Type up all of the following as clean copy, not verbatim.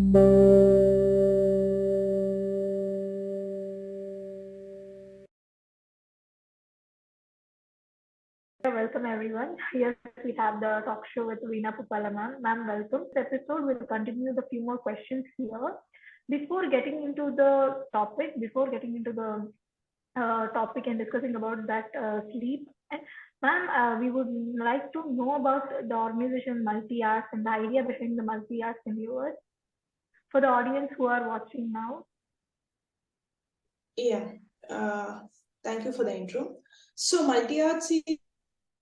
Welcome everyone. Yes, we have the talk show with VEENA PUPPALA ma'am. Ma'am, welcome. This episode will continue the few more questions here. Before getting into the topic and discussing about that sleep, and ma'am, we would like to know about the organization multearts and the idea behind the multearts in viewers for the audience who are watching now. Yeah, thank you for the intro. So multi-arts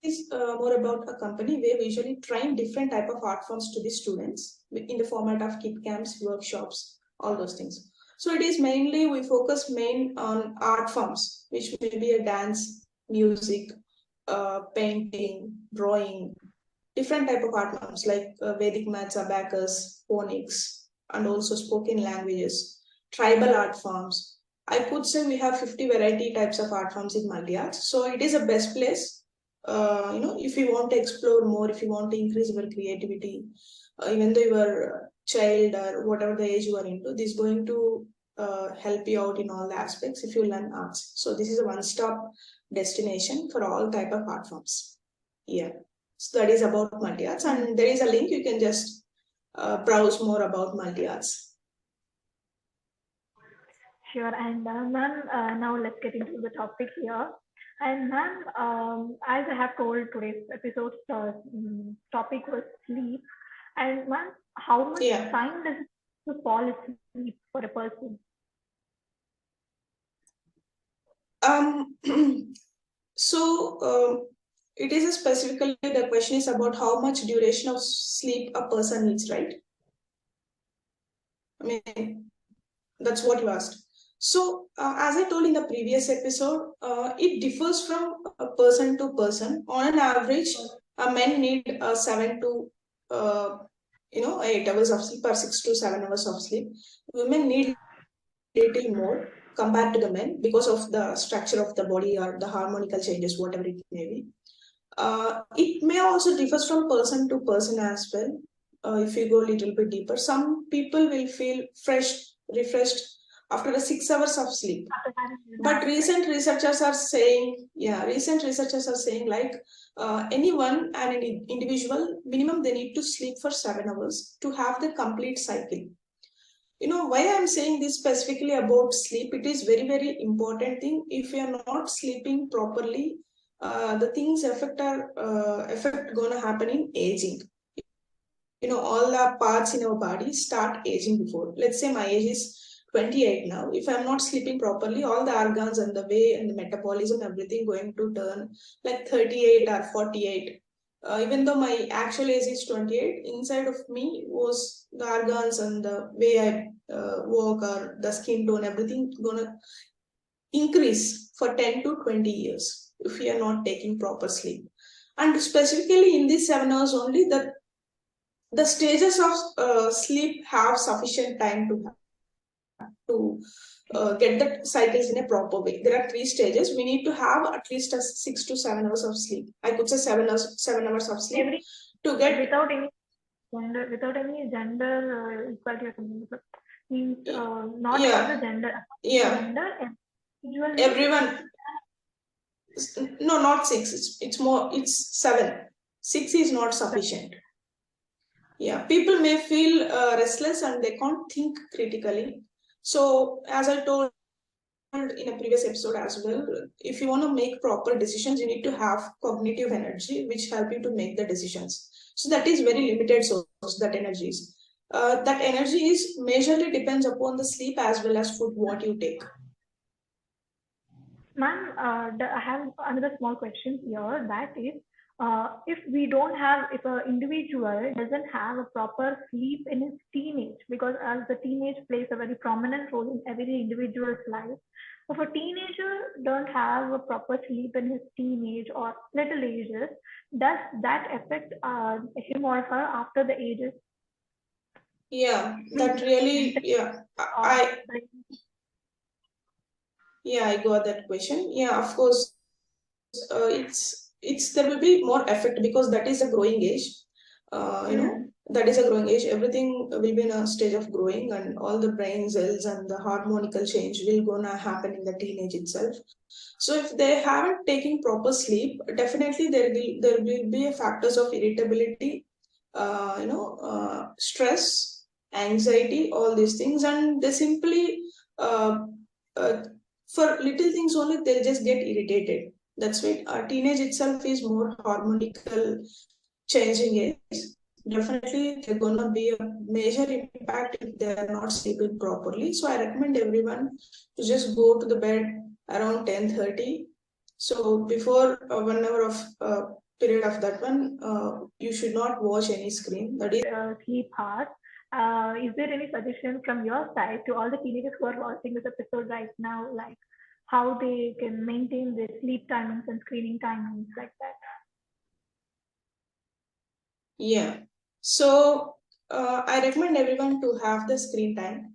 is more about a company where we usually train different type of art forms to the students in the format of kit camps, workshops, all those things. So it is mainly, we focus main on art forms, which may be a dance, music, painting, drawing, different type of art forms like Vedic maths, abacus, phonics, and also spoken languages, tribal art forms. I could say we have 50 variety types of art forms in multi arts. So it is a best place, if you want to explore more, if you want to increase your creativity, even though you are a child or whatever the age you are into, this is going to help you out in all the aspects if you learn arts. So this is a one-stop destination for all type of art forms. Yeah. So that is about multi arts, and there is a link you can just browse more about multi arts. Sure. And ma'am, now let's get into the topic here. And ma'am, as I have told, today's episode's topic was sleep. And ma'am, how much time does it to fall asleep for a person? So it is specifically, the question is about how much duration of sleep a person needs, right? I mean, that's what you asked. So as I told in the previous episode, it differs from person to person. On an average, men need 7 to 8 hours of sleep or 6 to 7 hours of sleep. Women need little more compared to the men because of the structure of the body or the harmonical changes, whatever it may be. It may also differ from person to person as well. If you go a little bit deeper, some people will feel fresh, refreshed after the 6 hours of sleep. But recent researchers are saying like anyone and an individual, minimum they need to sleep for 7 hours to have the complete cycle. Why I'm saying this specifically about sleep, it is very, very important thing. If you are not sleeping properly, the things effect gonna happen in aging. All the parts in our body start aging before. Let's say my age is 28 now. If I'm not sleeping properly, all the organs and the way and the metabolism, everything going to turn like 38 or 48. Even though my actual age is 28, inside of me was the organs and the way I walk or the skin tone, everything gonna increase for 10 to 20 years if you are not taking proper sleep. And specifically in these 7 hours only, the stages of sleep have sufficient time to get the cycles in a proper way. There are 3 stages. We need to have at least 6 to 7 hours of sleep. I could say 7 hours of sleep to get without any gender equality or something. Means not about the gender. Gender, everyone. No, not 6. It's more. It's 7. 6 is not sufficient. Yeah, people may feel restless and they can't think critically. So as I told in a previous episode as well, if you want to make proper decisions, you need to have cognitive energy which help you to make the decisions. So that is very limited source, that energy is. That energy is majorly depends upon the sleep as well as food what you take. Ma'am, I have another small question here. That is, if an individual doesn't have a proper sleep in his teenage, because as the teenage plays a very prominent role in every individual's life, if a teenager don't have a proper sleep in his teenage or little ages, does that affect him or her after the ages? Yeah, that really, yeah, I got that question. Yeah, of course, it's there will be more effect because that is a growing age. that is a growing age. Everything will be in a stage of growing, and all the brain cells and the harmonical change will gonna happen in the teenage itself. So if they haven't taken proper sleep, definitely there will be a factors of irritability, stress, anxiety, all these things, and they simply uh, uh, for little things only they'll just get irritated. That's why teenage itself is more hormonal changing age. Definitely they're gonna be a major impact if they are not sleeping properly. So I recommend everyone to just go to the bed around 10:30. So before 1 hour of period of that one, you should not watch any screen. That is sleep hours. Is there any suggestion from your side to all the teenagers who are watching this episode right now, like how they can maintain their sleep timings and screening timings like that? yeah. So I recommend everyone to have the screen time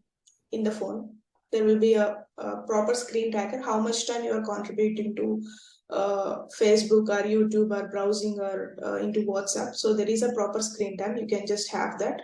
in the phone. There will be a proper screen tracker, how much time you are contributing to Facebook or YouTube or browsing or into WhatsApp. So there is a proper screen time. You can just have that.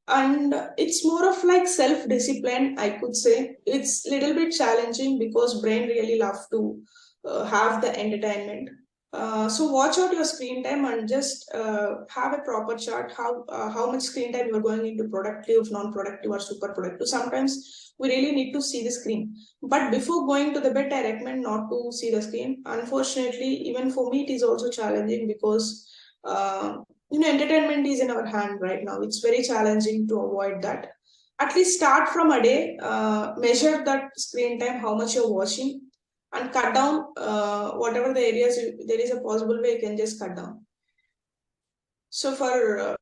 And it's more of like self-discipline, I could say. It's little bit challenging because brain really love to have the entertainment. So watch out your screen time and just have a proper chart how much screen time you are going into productive, non-productive, or super productive. Sometimes we really need to see the screen, but before going to the bed, I recommend not to see the screen. Unfortunately, even for me, it is also challenging because uh, entertainment is in our hand right now. It's very challenging to avoid that. At least start from a day, measure that screen time, how much you're watching, and cut down whatever the areas there is a possible way you can just cut down. So for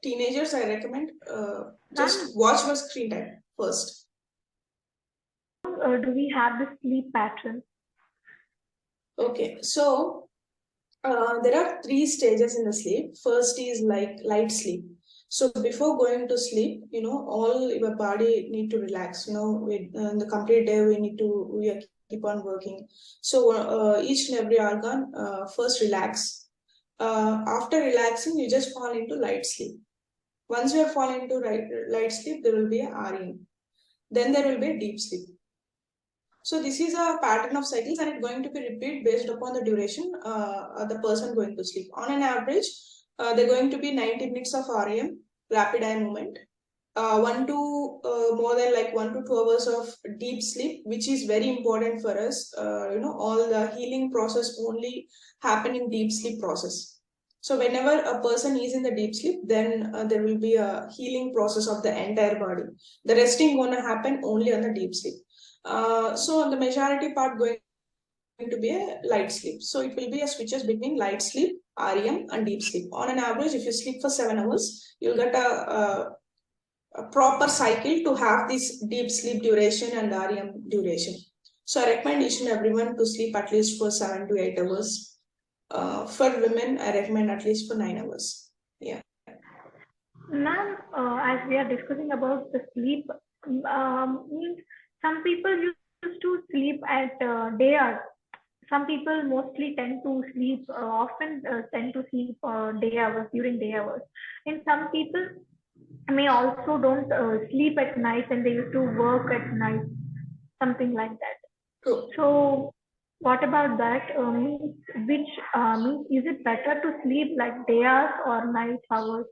teenagers, I recommend just watch your screen time first. Do we have the sleep pattern? Okay, so there are 3 stages in the sleep. First is like light sleep. So before going to sleep, all your body need to relax. With the complete day, we keep on working. So each and every organ first relax. After relaxing, you just fall into light sleep. Once you are falling into light sleep, there will be a REM. Then there will be a deep sleep. So this is a pattern of cycles, and it's going to be repeat based upon the duration the person going to sleep. On an average, they're going to be 90 minutes of REM, rapid eye movement, more than like 1 to 2 hours of deep sleep, which is very important for us. All the healing process only happen in deep sleep process. So whenever a person is in the deep sleep, then there will be a healing process of the entire body. The resting gonna happen only on the deep sleep. So the majority part going to be a light sleep. So it will be a switches between light sleep, REM, and deep sleep. On an average, if you sleep for 7 hours, you'll get a proper cycle to have this deep sleep duration and REM duration. So I recommend each and everyone to sleep at least for 7 to 8 hours. For women, I recommend at least for 9 hours. Yeah. Ma'am, as we are discussing about the sleep, means some people used to sleep at day hours. Some people mostly tend to sleep, often tend to sleep day hours during day hours. And some people may also don't sleep at night and they used to work at night, something like that. True. So, what about that? Means is it better to sleep like day hours or night hours?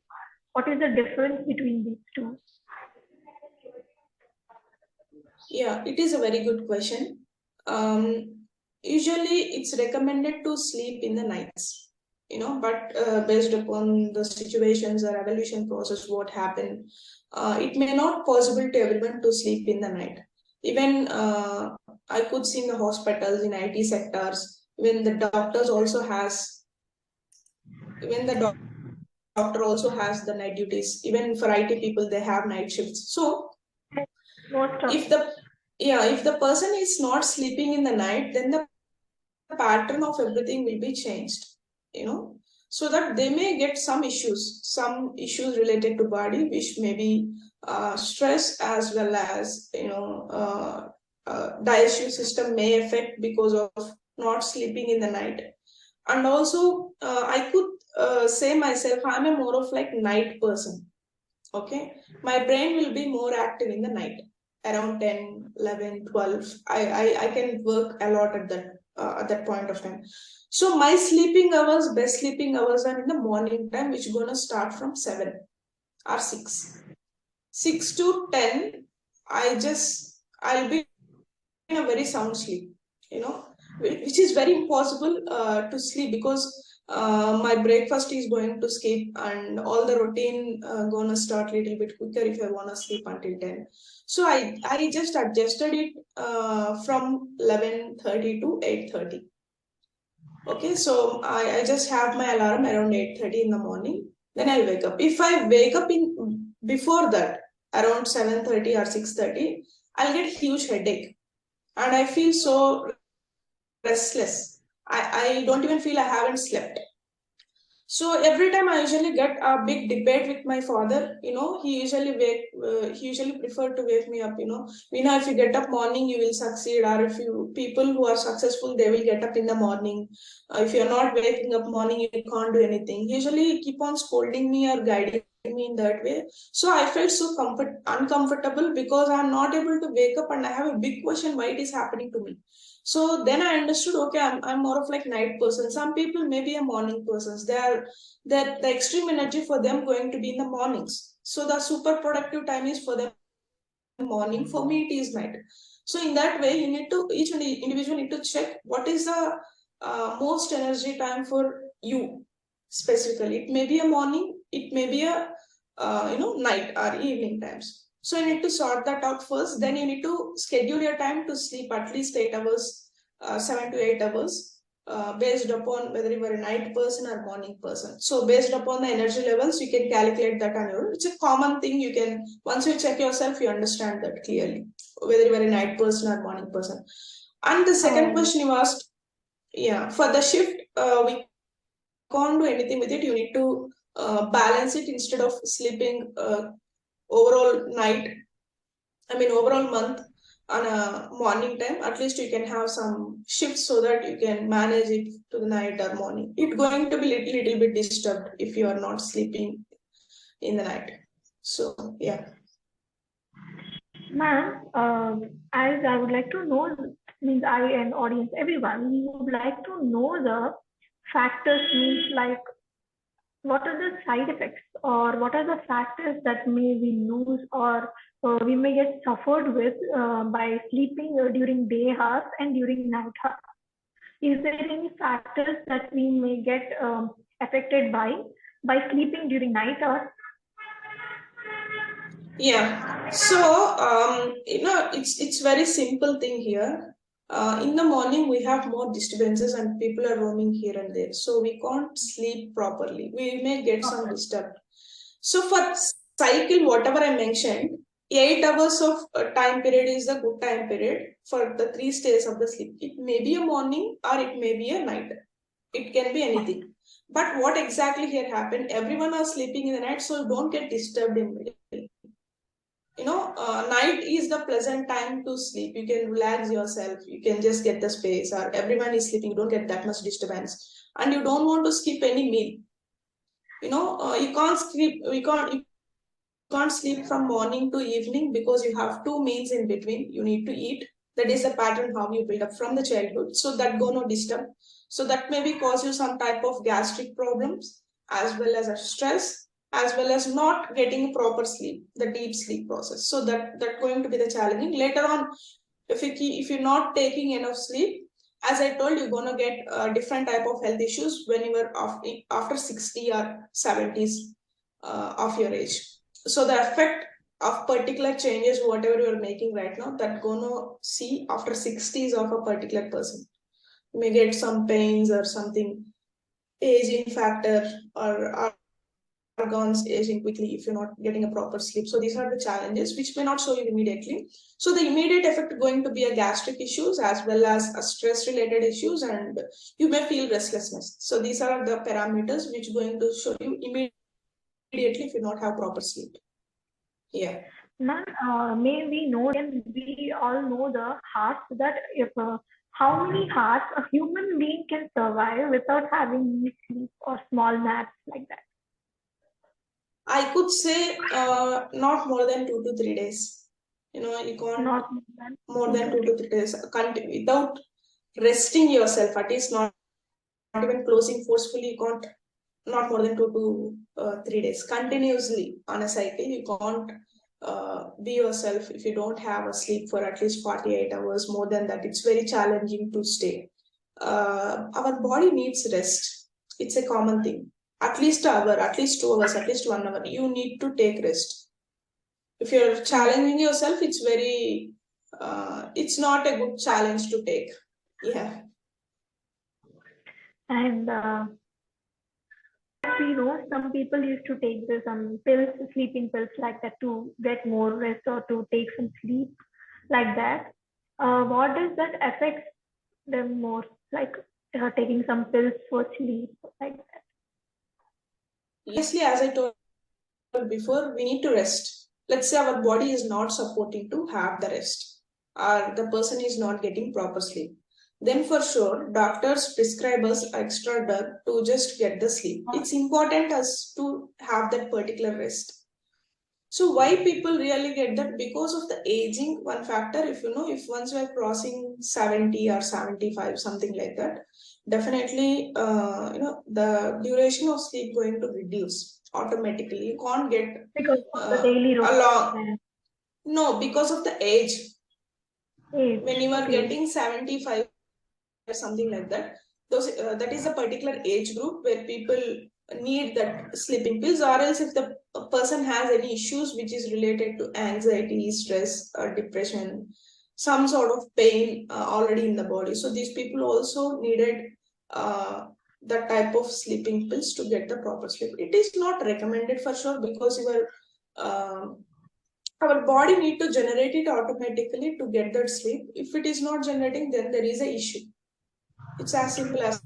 What is the difference between these two? Yeah, it is a very good question. Usually, it's recommended to sleep in the nights, but based upon the situations or evolution process, what happened, it may not possible to everyone to sleep in the night. Even I could see in the hospitals, in IT sectors, when the doctors also has, when the doctor also has the night duties. Even for IT people, they have night shifts. So if the person is not sleeping in the night, then the pattern of everything will be changed, so that they may get some issues related to body, which may be stress, as well as digestive system may affect because of not sleeping in the night. And also I could say myself, I'm a more of like night person. Okay, my brain will be more active in the night around 10, 11, 12. I can work a lot at that point of time. So my sleeping hours, best sleeping hours are in the morning time, which gonna start from 7 or 6. 6 to 10, I'll be in a very sound sleep, you know, which is very impossible to sleep because my breakfast is going to skip and all the routine gonna start a little bit quicker if I want to sleep until 10. So I just adjusted it from 11:30 to 8:30. Okay, so I just have my alarm around 8:30 in the morning. Then I'll wake up. If I wake up in before that, around 7:30 or 6:30, I'll get huge headache and I feel so restless. I don't even feel I haven't slept. So every time I usually get a big debate with my father, you know, he usually prefer to wake me up, you know, if you get up morning, you will succeed, or if you people who are successful, they will get up in the morning. If you're not waking up morning, you can't do anything. Usually keep on scolding me or guiding me in that way. So I felt so uncomfortable because I'm not able to wake up and I have a big question why it is happening to me. So then I understood, okay, I'm more of like night person. Some people may be a morning persons. They are that the extreme energy for them going to be in the mornings. So the super productive time is for them morning. For me, it is night. So in that way, you need to each individual need to check what is the most energy time for you specifically. It may be a morning, it may be a night or evening times. So you need to sort that out first. Then you need to schedule your time to sleep at least 8 hours, 7 to 8 hours, based upon whether you are a night person or morning person. So based upon the energy levels, you can calculate that on your own. It's a common thing. You can once you check yourself, you understand that clearly whether you are a night person or morning person. And the second question you asked, yeah, for the shift, we can't do anything with it. You need to balance it instead of sleeping overall night. I mean, overall month on a morning time. At least you can have some shifts so that you can manage it to the night or morning. It's going to be little bit disturbed if you are not sleeping in the night. So yeah. Ma'am, as I would like to know, means I and audience, everyone, we would like to know the factors, means like what are the side effects or what are the factors that may we lose or we may get suffered with by sleeping during day hours and during night hours. Is there any factors that we may get affected by sleeping during night hours? Yeah. So it's very simple thing here. In the morning we have more disturbances and people are roaming here and there, so we can't sleep properly. We may get some disturbed. So for cycle, whatever I mentioned, 8 hours of time period is a good time period for the 3 stages of the sleep. It may be a morning or it may be a night. It can be anything. But what exactly here happened? Everyone are sleeping in the night, so don't get disturbed in middle. Night is the pleasant time to sleep. You can relax yourself. You can just get the space, or everyone is sleeping. You don't get that much disturbance, and you don't want to skip any meal. You can't sleep. You can't sleep from morning to evening because you have 2 meals in between. You need to eat. That is the pattern how you build up from the childhood. So that gonna disturb. So that maybe cause you some type of gastric problems as well as a stress, as well as not getting proper sleep, the deep sleep process. So that going to be the challenging. Later on, if you're not taking enough sleep, as I told, you're gonna get different type of health issues when you are after 60 or 70s of your age. So the effect of particular changes, whatever you're making right now, that gonna see after 60s of a particular person. You may get some pains or something, aging factor, or organs aging quickly if you're not getting a proper sleep. So these are the challenges which may not show you immediately. So the immediate effect going to be a gastric issues as well as a stress related issues, and you may feel restlessness. So these are the parameters which going to show you immediately if you not have proper sleep. Yeah. Ma'am, may we know, and we all know the heart, that if how many hours a human being can survive without having any sleep or small naps like that? I could say not more than 2 to 3 days. You can't Not more than more two than to two three. to three days without resting yourself. At least not even closing forcefully. You can't not more than 2 to 3 days continuously on a cycle. You can't be yourself if you don't have a sleep for at least 48 hours. More than that, it's very challenging to stay. Our body needs rest. It's a common thing. At least an hour, at least 2 hours, at least 1 hour. You need to take rest. If you're Right. challenging yourself, it's not a good challenge to take. Yeah. And we know some people used to take this pills, sleeping pills like that to get more rest or to take some sleep like that. What does that affect them more? Like taking some pills for sleep like that. Obviously, as I told before, we need to rest. Let's say our body is not supporting to have the rest, or the person is not getting proper sleep. Then for sure, doctors prescribe us extra drug to just get the sleep. It's important us to have that particular rest. So why people really get that? Because of the aging, one factor, if once you are crossing 70 or 75, something like that, definitely, the duration of sleep going to reduce automatically. You can't get Because of the daily along. routine No, because of the age. and age. When you are Okay. getting 75 or something like that, that is a particular age group where people need that sleeping pills, or else if the person has any issues which is related to anxiety, stress, or depression, some sort of pain already in the body, so these people also needed that type of sleeping pills to get the proper sleep. It is not recommended for sure, because um, our body need to generate it automatically to get that sleep. If it is not generating, then there is a issue. It's as simple as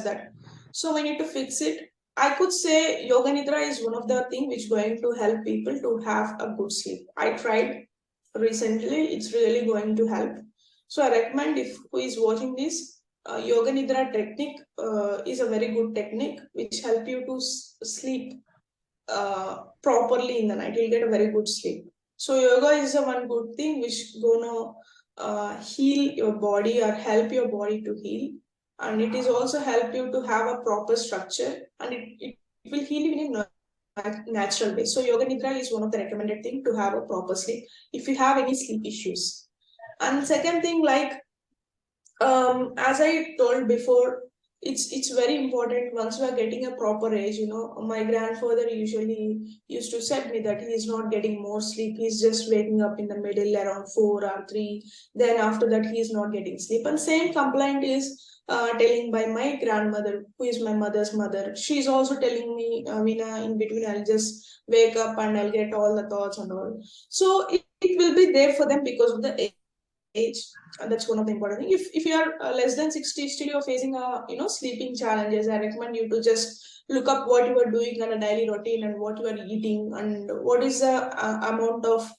that. So we need to fix it. I could say yoga nidra is one of the thing which going to help people to have a good sleep. I tried recently. It's really going to help. So I recommend, if who is watching this, yoga nidra technique is a very good technique which help you to sleep properly in the night. You'll get a very good sleep. So yoga is a one good thing which gonna heal your body or help your body to heal, and it is also help you to have a proper structure, and it will heal you in a natural way. So yoga nidra is one of the recommended thing to have a proper sleep if you have any sleep issues. And second thing, like as I told before, it's very important once we are getting a proper age. My grandfather usually used to said me that he is not getting more sleep. He's just waking up in the middle around 4 or 3. Then after that, he is not getting sleep. And same complaint is telling by my grandmother, who is my mother's mother. She's also telling me, Veena, in between, I'll just wake up and I'll get all the thoughts and all. So it will be there for them because of the age. And that's one of the important things. If you are less than 60, still you're facing sleeping challenges, I recommend you to just look up what you are doing on a daily routine, and what you are eating, and what is the amount of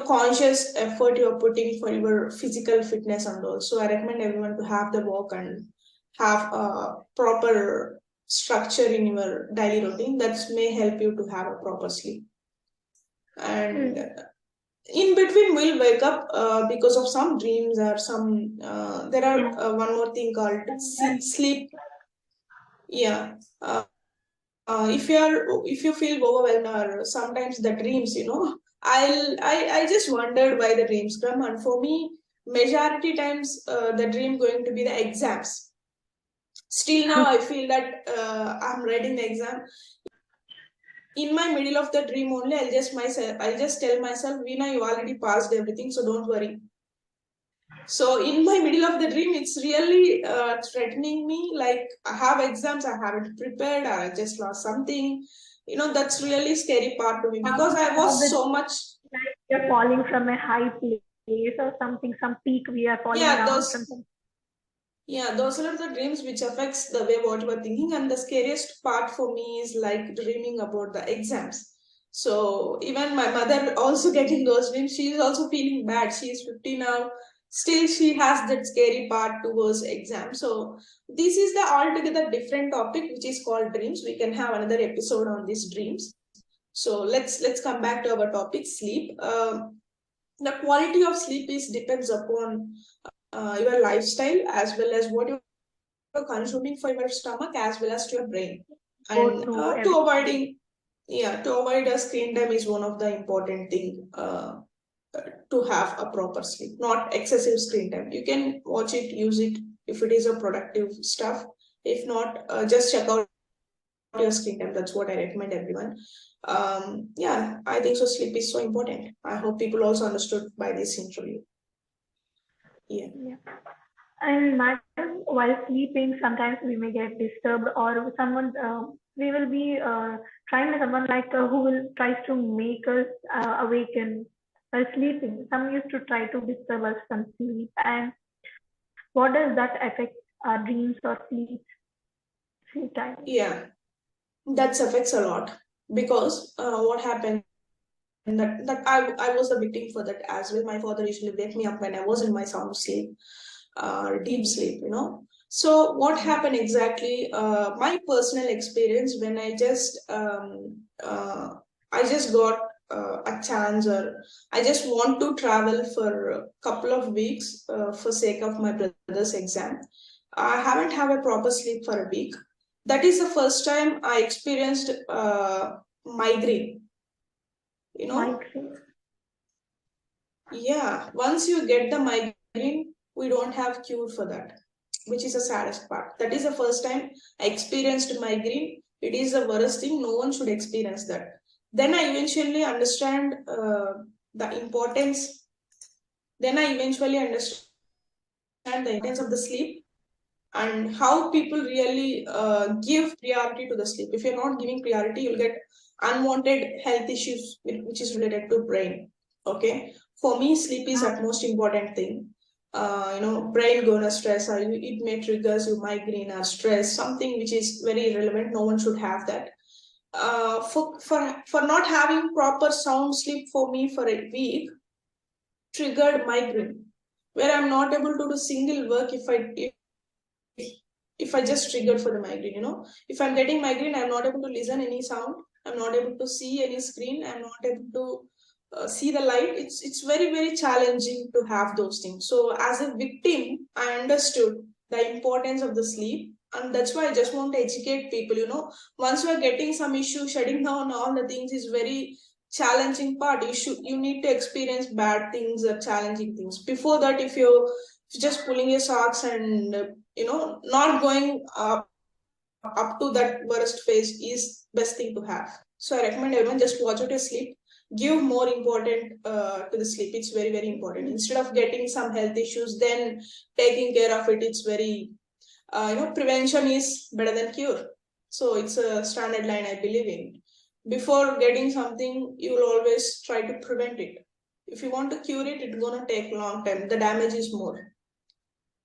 conscious effort you are putting for your physical fitness and all. So I recommend everyone to have the walk and have a proper structure in your daily routine that may help you to have a proper sleep. And Mm. in between, we'll wake up because of some dreams or some there are Yeah. one more thing called sleep. Yeah. If you feel overwhelmed, or sometimes the dreams, I just wondered why the dreams come. And for me, majority times the dream going to be the exams. Still now I feel that I'm writing the exam. In my middle of the dream only, I'll just tell myself, Veena, you already passed everything, so don't worry. So in my middle of the dream, it's really threatening me. Like, I have exams, I haven't prepared, or I just lost something. That's really scary part to me, because Something I about was the so much. like we are falling from a high place or something, some peak we are falling Yeah, down from some. those are the dreams which affects the way what you are thinking. And the scariest part for me is like dreaming about the exams. So even my mother also getting those dreams. She is also feeling bad. She is 50 now. still she has that scary part towards exam. So this is the altogether different topic, which is called dreams. We can have another episode on these dreams. So let's come back to our topic, sleep. The quality of sleep is depends upon your lifestyle, as well as what you're consuming for your stomach, as well as to your brain. And to avoid a screen time is one of the important thing to have a proper sleep, not excessive screen time. You can watch it, use it if it is a productive stuff. If not, just check out your screen time. That's what I recommend everyone. Yeah, I think so. Sleep is so important. I hope people also understood by this interview. Yeah. And madam, while sleeping, sometimes we may get disturbed, or someone we will be trying with someone like who will tries to make us awaken while sleeping. Some used to try to disturb us from sleep, and what does that affect our dreams or sleep time? Yeah, that affects a lot, because what happened that I was a victim for that as well. My father usually wake me up when I was in my sound sleep, deep sleep, you know. So what happened exactly? My personal experience, when I just got a chance, or I just want to travel for a couple of weeks for sake of my brother's exam. I haven't had a proper sleep for a week. That is the first time I experienced migraine. You know, Migraine. yeah. Once you get the migraine, we don't have cure for that, which is the saddest part. That is the first time I experienced migraine. It is the worst thing. No one should experience that. Then I eventually understand the importance. Then I eventually understand the importance of the sleep, and how people really give priority to the sleep. If you're not giving priority, you'll get unwanted health issues which is related to brain. Okay, for me, sleep is the most important thing. Brain gonna stress, or it may triggers you migraine or stress, something which is very irrelevant. No one should have that. For not having proper sound sleep for me for a week triggered migraine, where I'm not able to do single work if I just triggered for the migraine. If I'm getting migraine, I'm not able to listen any sound. I'm not able to see any screen. I'm not able to see the light. It's very, very challenging to have those things. So as a victim, I understood the importance of the sleep. And that's why I just want to educate people. Once you're getting some issue, shutting down all the things is very challenging part. You need to experience bad things or challenging things. Before that, if you're just pulling your socks and not going up to that worst phase is best thing to have. So I recommend everyone just watch out your sleep. Give more important to the sleep. It's very, very important. Instead of getting some health issues, then taking care of it, it's very prevention is better than cure. So it's a standard line I believe in. Before getting something, you will always try to prevent it. If you want to cure it, it's gonna take a long time. The damage is more.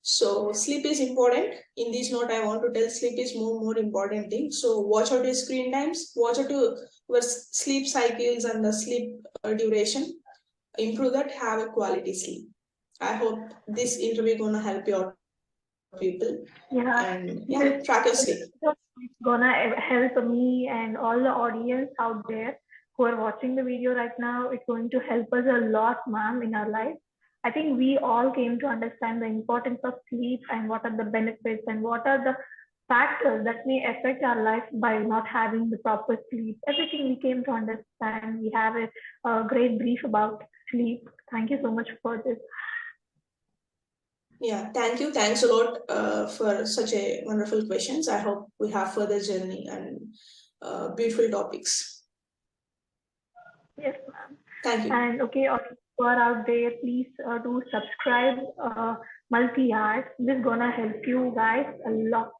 So sleep is important. In this note, I want to tell sleep is more important thing. So watch out your screen times, watch out your sleep cycles and the sleep duration. Improve that, have a quality sleep. I hope this interview gonna help your people. Yeah, And this track your sleep. it's gonna help me and all the audience out there who are watching the video right now. It's going to help us a lot, ma'am, in our life. I think we all came to understand the importance of sleep and what are the benefits and what are the factors that may affect our life by not having the proper sleep. Everything we came to understand. We have a great brief about sleep. Thank you so much for this. Yeah, thank you. Thanks a lot for such a wonderful questions. I hope we have further journey and beautiful topics. Yes, ma'am. Thank you. And okay, who are out there, please do subscribe multi-arts. This is gonna help you guys a lot.